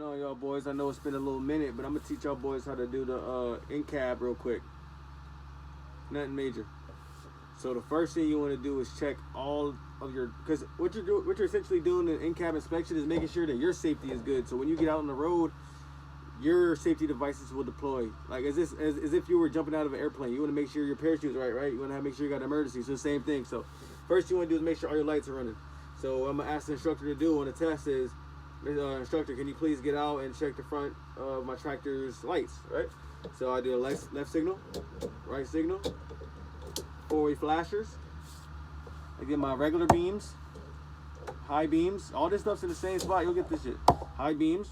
on, y'all boys? I know it's been a little minute, but I'm gonna teach y'all boys how to do the in cab real quick. Nothing major. So the first thing you want to do is check all of your, because what you're essentially doing in in-cab inspection is making sure that your safety is good. So when you get out on the road, your safety devices will deploy. Like as if you were jumping out of an airplane. You want to make sure your parachute's right? You want to make sure you got an emergency. So the same thing. So first you want to do is make sure all your lights are running. So I'm gonna ask the instructor to do on the test is, instructor, can you please get out and check the front of my tractor's lights, right? So I do a left signal, right signal, four-way flashers. I get my regular beams, high beams. All this stuff's in the same spot. You'll get this shit. High beams.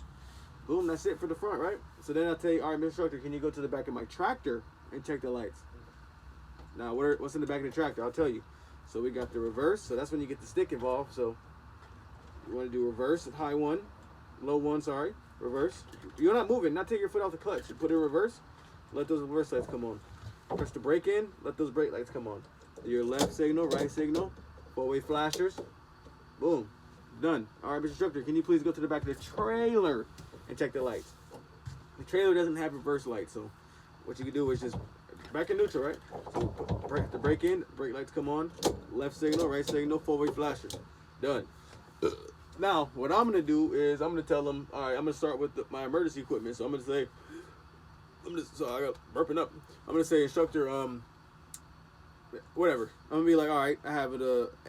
Boom, that's it for the front, right? So then I'll tell you, all right, Mr. Instructor, can you go to the back of my tractor and check the lights? Now, what's in the back of the tractor? I'll tell you. So we got the reverse. So that's when you get the stick involved. So you want to do reverse at high one, low one, sorry. Reverse. You're not moving. Not take your foot off the clutch. You put it in reverse. Let those reverse lights come on. Press the brake in. Let those brake lights come on. Your left signal, right signal, four-way flashers. Boom. Done. All right, Mr. Instructor, can you please go to the back of the trailer and check the lights? The trailer doesn't have reverse lights, so what you can do is just back in neutral, right? So put the brake in, brake lights come on, left signal, right signal, four-way flashers. Done. Now, what I'm gonna do is I'm gonna tell them, all right, I'm gonna start with my emergency equipment. So I'm gonna say, I got burping up. I'm gonna say, instructor, whatever. I'm gonna be like, all right, I have an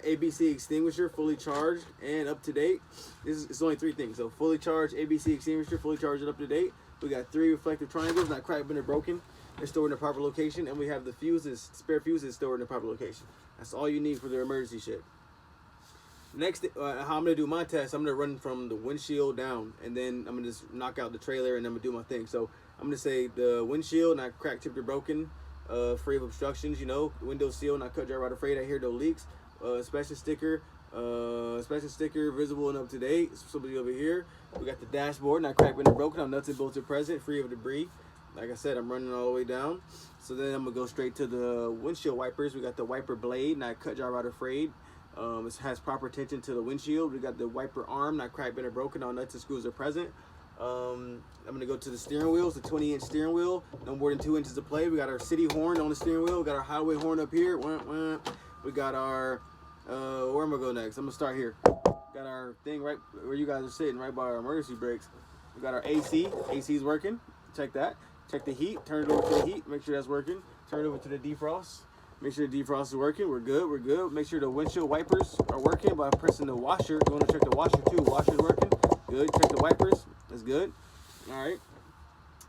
ABC extinguisher, fully charged and up to date. It's only three things. So fully charged ABC extinguisher, fully charged and up to date. We got 3 reflective triangles, not cracked, bent, or broken. They're stored in the proper location, and we have the fuses, spare fuses stored in the proper location. That's all you need for the emergency shit. Next, how I'm gonna do my test, I'm gonna run from the windshield down, and then I'm gonna just knock out the trailer, and I'm gonna do my thing. So I'm gonna say the windshield, not cracked, chipped, or broken, free of obstructions. You know, window seal, not cut, dry, rot, afraid. I hear no leaks. Inspection sticker, visible and up to date. Somebody over here. We got the dashboard, not cracked, bent, or broken. Nuts and bolts are present, free of debris. Like I said, I'm running all the way down. So then I'm gonna go straight to the windshield wipers. We got the wiper blade, not cut, dry, rot, afraid. It has proper tension to the windshield. We got the wiper arm, not cracked, bent, or broken. All nuts and screws are present. I'm gonna go to the steering wheel. It's a 20-inch steering wheel, no more than 2 inches of play. We got our city horn on the steering wheel. We got our highway horn up here. We got our where am I going next? I'm gonna start here. Got our thing right where you guys are sitting, right by our emergency brakes. We got our AC. AC's working. Check that. Check the heat. Turn it over to the heat. Make sure that's working. Turn it over to the defrost. Make sure the defrost is working. We're good. Make sure the windshield wipers are working by pressing the washer. You want to check the washer too. Washer's working. Good. Check the wipers. That's good. All right.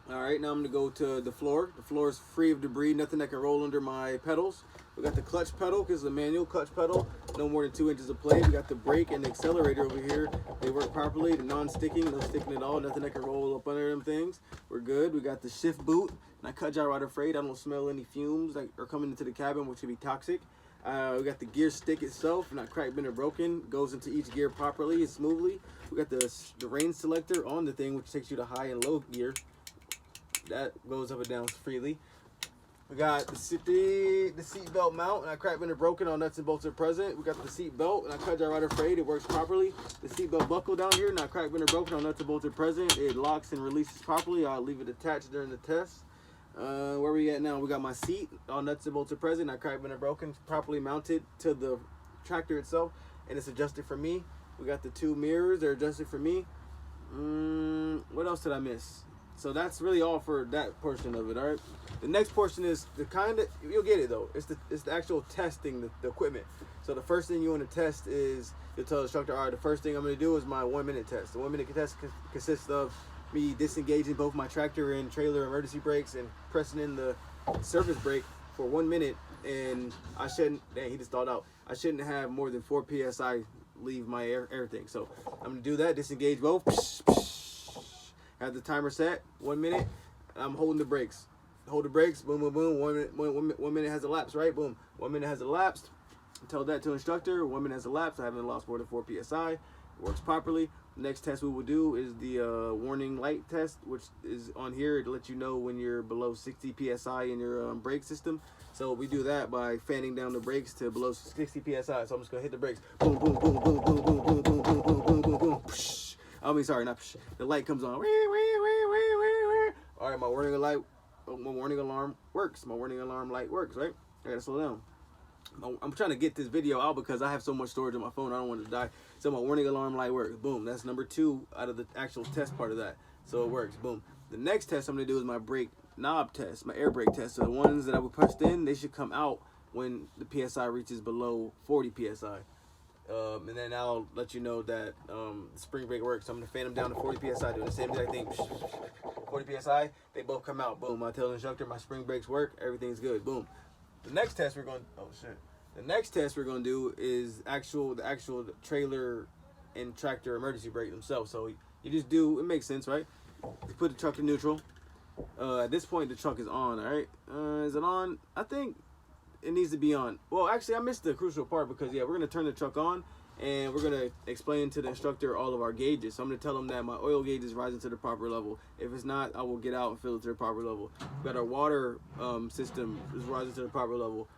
Now I'm gonna go to the floor. The floor is free of debris. Nothing that can roll under my pedals. We got the clutch pedal, because it's a manual clutch pedal. No more than 2 inches of play. We got the brake and the accelerator over here. They work properly. The non-sticking, no sticking at all. Nothing that can roll up under them things. We're good. We got the shift boot. Not cut, dry, rot, afraid. I don't smell any fumes that are coming into the cabin, which could be toxic. We got the gear stick itself, not cracked, bent, or broken. Goes into each gear properly and smoothly. We got the rain selector on the thing, which takes you to high and low gear. That goes up and down freely. We got the seat belt mount, not cracked, bent, or broken. All nuts and bolts are present. We got the seat belt, not cut, dry, rot, afraid. It works properly. The seat belt buckle down here, not cracked, bent, or broken. All nuts and bolts are present. It locks and releases properly. I'll leave it attached during the test. Where we at now? We got my seat. All nuts and bolts are present, not cracked, bent, or broken. Properly mounted to the tractor itself, and it's adjusted for me. We got the 2 mirrors. They're adjusted for me. What else did I miss? So that's really all for that portion of it. All right. The next portion is the kind of, you'll get it though. It's the actual testing the equipment. So the first thing you want to test is, you'll tell the instructor, all right, the first thing I'm going to do is my 1 minute test. The 1 minute test consists of me disengaging both my tractor and trailer emergency brakes and pressing in the surface brake for 1 minute. And I shouldn't, he just thawed out. I shouldn't have more than 4 PSI leave my air thing. So I'm going to do that, disengage both. Have the timer set, 1 minute. I'm holding the brakes. Hold the brakes, boom, boom, boom. 1 minute has elapsed, right? Boom. 1 minute has elapsed. Tell that to instructor. 1 minute has elapsed. I haven't lost more than 4 PSI. It works properly. The next test we will do is the warning light test, which is on here to let you know when you're below 60 PSI in your brake system. So we do that by fanning down the brakes to below 60 PSI. So I'm just gonna hit the brakes. Boom, boom, boom, boom, boom, boom, boom, boom, boom, boom, boom, boom, boom. I mean, sorry, not the light comes on. All right, my warning alarm works. My warning alarm light works, right? I gotta slow down. I'm trying to get this video out because I have so much storage on my phone. I don't want it to die. So my warning alarm light works. Boom. That's number 2 out of the actual test part of that. So it works. Boom. The next test I'm gonna do is my brake knob test, my air brake test. So the ones that I would pressed in, they should come out when the PSI reaches below 40 PSI. And then I'll let you know that the spring brake works. So I'm gonna fan them down to 40 PSI, doing the same exact thing. 40 PSI, they both come out. Boom. I tell the instructor my spring brakes work. Everything's good. Boom. The next test we're going. Oh shit. The next test we're going to do is the actual trailer and tractor emergency brake themselves. So you just do. It makes sense, right? You put the truck in neutral. At this point, the truck is on. All right. Is it on? I think it needs to be on. Well, actually, I missed the crucial part because we're gonna turn the truck on and we're gonna explain to the instructor all of our gauges. So I'm gonna tell them that my oil gauge is rising to the proper level. If it's not, I will get out and fill it to the proper level. We got our water system is rising to the proper level.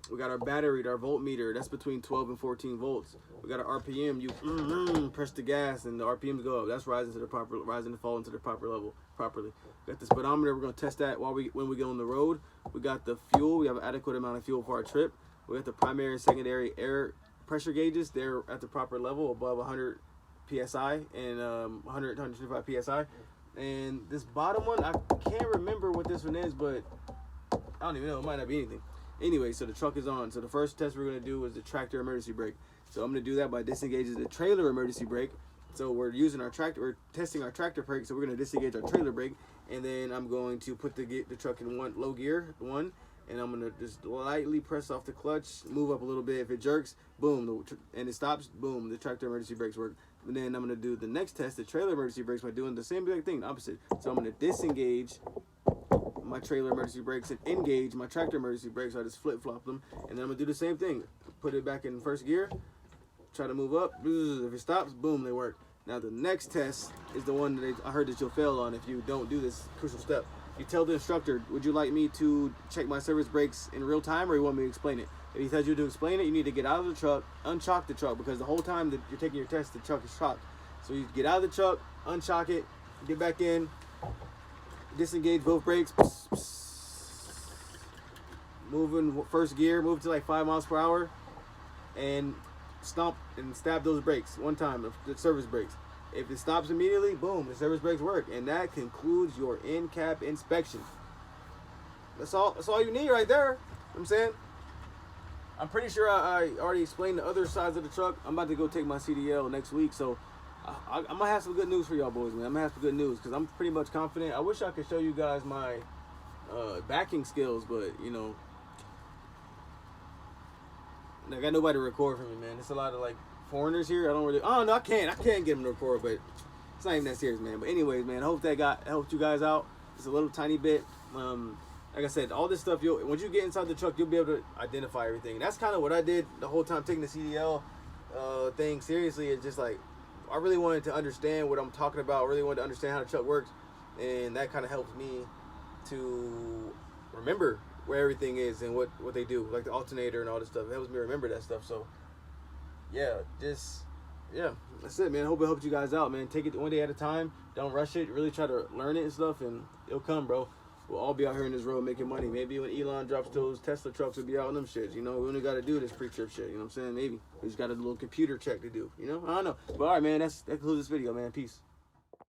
We got our battery, our voltmeter. That's between 12 and 14 volts. We got our RPM. You press the gas and the RPMs go up. That's rising to fall into the proper level properly. We got the speedometer. We're gonna test that when we get on the road. We got the fuel. We have an adequate amount of fuel for our trip. We got the primary and secondary air pressure gauges. They're at the proper level, above 100 psi and 125 psi. And this bottom one, I can't remember what this one is, but I don't even know. It might not be anything. Anyway, so the truck is on. So the first test we're gonna do is the tractor emergency brake. So I'm gonna do that by disengaging the trailer emergency brake. So we're testing our tractor brake. So we're gonna disengage our trailer brake, and then I'm going to put the truck in low gear, and I'm gonna just lightly press off the clutch, move up a little bit. If it jerks, boom, and it stops, boom, the tractor emergency brakes work. And then I'm gonna do the next test, the trailer emergency brakes, by doing the same exact thing, the opposite. So I'm gonna disengage my trailer emergency brakes and engage my tractor emergency brakes. So I just flip-flop them, and then I'm gonna do the same thing. Put it back in first gear, try to move up. If it stops, boom, they work. Now the next test is the one that I heard that you'll fail on if you don't do this crucial step. You tell the instructor, would you like me to check my service brakes in real time, or you want me to explain it? If he tells you to explain it, you need to get out of the truck, unchock the truck, because the whole time that you're taking your test, the truck is shocked. So you get out of the truck, unchock it, get back in, disengage both brakes, move in first gear, move to like 5 miles per hour, and stomp and stab those brakes one time, the service brakes. If it stops immediately, boom, the service brakes work, and that concludes your in-cab inspection. That's all you need right there. You know what I'm saying? I'm pretty sure I already explained the other sides of the truck. I'm about to go take my CDL next week, so I'm gonna have some good news for y'all boys, man. I'm gonna have some good news because I'm pretty much confident. I wish I could show you guys my backing skills, but you know, I got nobody to record for me, man. There's a lot of like foreigners here. I can't get them to record, but it's not even that serious, man. But anyways, man, I hope that helped you guys out. It's a little tiny bit. Like I said, all this stuff, once you get inside the truck, you'll be able to identify everything. And that's kind of what I did the whole time taking the CDL thing seriously. It's just like, I really wanted to understand what I'm talking about. I really wanted to understand how the truck works. And that kind of helps me to remember where everything is and what they do, like the alternator and all this stuff. It helps me remember that stuff. So, that's it, man. I hope it helped you guys out, man. Take it one day at a time. Don't rush it. Really try to learn it and stuff, and it'll come, bro. We'll all be out here in this road making money. Maybe when Elon drops those Tesla trucks, we'll be out on them shits. You know, we only got to do this pre-trip shit. You know what I'm saying? Maybe. We just got a little computer check to do. You know? I don't know. But all right, man. That concludes this video, man. Peace.